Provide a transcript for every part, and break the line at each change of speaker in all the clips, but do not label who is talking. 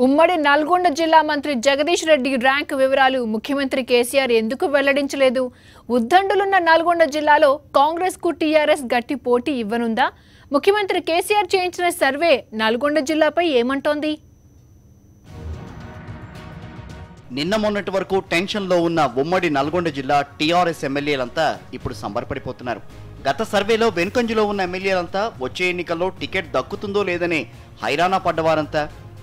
ఉమ్మడి నల్గొండ జిల్లా మంత్రి జగదీష్ రెడ్డి ర్యాంక్ వివరాలు ముఖ్యమంత్రి కేసీఆర్ ఎందుకు వెల్లడించలేదు? ఉద్దండులున్న నల్గొండ జిల్లాలో కాంగ్రెస్ కు టీఆర్ఎస్ గట్టి పోటీ ఇవ్వనుందా? ముఖ్యమంత్రి కేసీఆర్ చేయించిన సర్వే నల్గొండ జిల్లాపై ఏమంటోంది?
నిన్న మొన్నటి వరకు టెన్షన్ లో ఉన్న ఉమ్మడి నల్గొండ జిల్లా టీఆర్ఎస్ ఎమ్మెల్యేలంతా ఇప్పుడు సంబరపడిపోతున్నారు. గత సర్వేలో వెనుకంజలో ఉన్న ఎమ్మెల్యేలంతా వచ్చే ఎన్నికల్లో టికెట్ దక్కుతుందో లేదనే హైరానా పడ్డవారంతా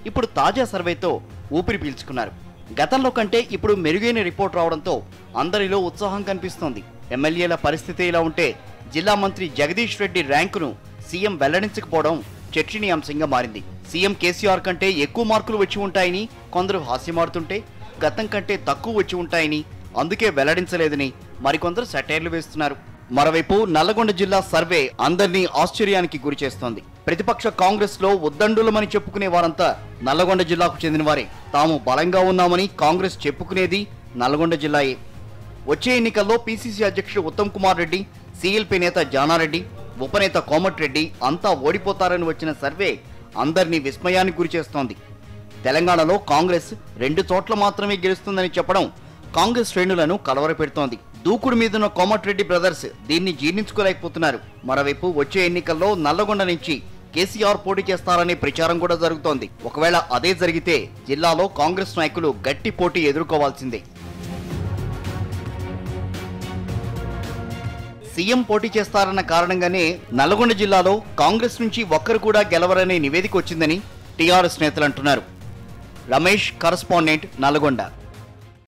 ఇప్పుడు తాజా సర్వేతో ఊపిరి పీల్చుకున్నారు. గతంలో కంటే ఇప్పుడు మెరుగైన రిపోర్ట్ రావడంతో అందరిలో ఉత్సాహం కనిపిస్తోంది. ఎమ్మెల్యేల పరిస్థితి ఇలా ఉంటే జిల్లా మంత్రి జగదీష్ రెడ్డి ర్యాంకును సీఎం వెల్లడించకపోవడం చర్చనీయాంశంగా మారింది. సీఎం కేసీఆర్ కంటే ఎక్కువ మార్కులు వచ్చి ఉంటాయని కొందరు హాస్యమాడుతుంటే, గతం కంటే తక్కువ వచ్చి ఉంటాయని అందుకే వెల్లడించలేదని మరికొందరు సెటైర్లు వేస్తున్నారు. మరోవైపు నల్లగొండ జిల్లా సర్వే అందరినీ ఆశ్చర్యానికి గురిచేస్తోంది. ప్రతిపక్ష కాంగ్రెస్ లో ఉద్దండులమని చెప్పుకునే వారంతా నల్లగొండ జిల్లాకు చెందినవారే. తాము బలంగా ఉన్నామని కాంగ్రెస్ చెప్పుకునేది నల్లగొండ జిల్లాయే. వచ్చే ఎన్నికల్లో పీసీసీ అధ్యక్షుడు ఉత్తమ్ కుమార్ రెడ్డి, సీఎల్పీ నేత జానారెడ్డి, ఉపనేత కోమటిరెడ్డి అంతా ఓడిపోతారని వచ్చిన సర్వే అందరినీ విస్మయానికి గురిచేస్తోంది. తెలంగాణలో కాంగ్రెస్ 2 చోట్ల మాత్రమే గెలుస్తుందని చెప్పడం కాంగ్రెస్ శ్రేణులను కలవరపెడుతోంది. దూకుడు మీదున్న కోమటిరెడ్డి బ్రదర్స్ దీన్ని జీర్ణించుకోలేకపోతున్నారు. మరోవైపు వచ్చే ఎన్నికల్లో నల్లగొండ నుంచి కేసీఆర్ పోటీ చేస్తారనే ప్రచారం కూడా జరుగుతోంది. ఒకవేళ అదే జరిగితే జిల్లాలో కాంగ్రెస్ నాయకులు గట్టి పోటీ ఎదుర్కోవాల్సిందే. సీఎం పోటీ చేస్తారన్న కారణంగానే నల్లగొండ జిల్లాలో కాంగ్రెస్ నుంచి ఒక్కరు కూడా గెలవరనే నివేదిక వచ్చిందని టీఆర్ఎస్ నేతలు అంటున్నారు. రమేష్, కరస్పాండెంట్, నల్గొండ.